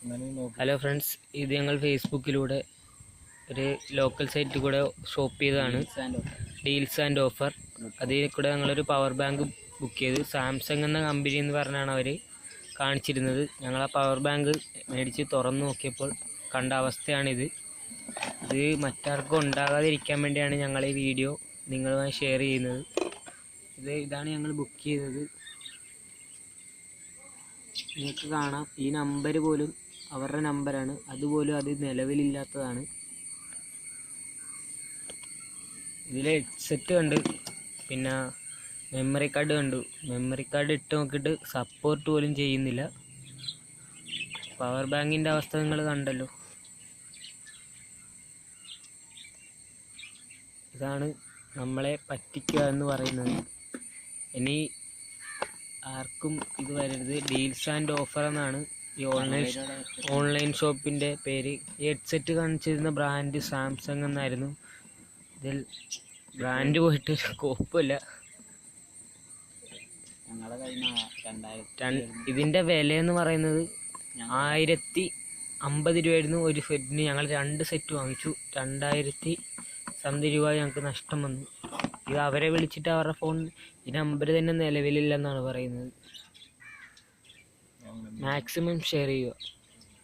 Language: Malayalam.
ഹലോ ഫ്രണ്ട്സ്, ഇത് ഞങ്ങൾ ഫേസ്ബുക്കിലൂടെ ഒരു ലോക്കൽ സൈറ്റിൽ കൂടെ ഷോപ്പ് ചെയ്തതാണ്. Deals and offer. അതിൽ കൂടെ ഞങ്ങളൊരു പവർ ബാങ്ക് ബുക്ക് ചെയ്ത്. സാംസങ് എന്ന കമ്പനി എന്ന് പറഞ്ഞാണ് അവർ കാണിച്ചിരുന്നത്. ഞങ്ങൾ ആ പവർ ബാങ്ക് മേടിച്ച് തുറന്നു നോക്കിയപ്പോൾ കണ്ട അവസ്ഥയാണിത്. ഇത് മറ്റാർക്കും ഉണ്ടാകാതിരിക്കാൻ വേണ്ടിയാണ് ഞങ്ങൾ ഈ വീഡിയോ നിങ്ങളുമായി ഷെയർ ചെയ്യുന്നത്. ഇതാണ് ഞങ്ങൾ ബുക്ക് ചെയ്തത്. നിങ്ങൾക്ക് കാണാം, ഈ നമ്പർ പോലും അവരുടെ നമ്പറാണ്. അതുപോലും അത് നിലവിലില്ലാത്തതാണ്. ഇതിൽ ഹെഡ്സെറ്റ് കണ്ട്, പിന്നെ മെമ്മറി കാർഡ് കണ്ടു. മെമ്മറി കാർഡ് ഇട്ട് നോക്കിയിട്ട് സപ്പോർട്ട് പോലും ചെയ്യുന്നില്ല. പവർ ബാങ്കിൻ്റെ അവസ്ഥ നിങ്ങൾ കണ്ടല്ലോ. ഇതാണ് നമ്മളെ പറ്റിക്കുക എന്ന് പറയുന്നത്. ഇനി ആർക്കും ഇത് വരരുത്. ഡീൽസ് ആൻഡ് ഓഫർ എന്നാണ് ഈ ഓൺലൈൻ ഷോപ്പിൻ്റെ പേര്. ഈ ഹെഡ്സെറ്റ് കാണിച്ചിരുന്ന ബ്രാൻഡ് സാംസങ് എന്നായിരുന്നു. ഇതിൽ ബ്രാൻഡ് പോയിട്ട് കുഴപ്പമില്ല. ഇതിൻ്റെ വിലയെന്ന് പറയുന്നത് 1050 രൂപയായിരുന്നു ഒരു സെറ്റിന്. ഞങ്ങൾ 2 സെറ്റ് വാങ്ങിച്ചു. 2000 സംതിങ് രൂപ ഞങ്ങൾക്ക് നഷ്ടം വന്നു. ഇത് അവരെ വിളിച്ചിട്ട് അവരുടെ ഫോൺ ഈ നമ്പർ തന്നെ നിലവിലില്ലെന്നാണ് പറയുന്നത്. മാക്സിമം ഷെയർ ചെയ്യുക.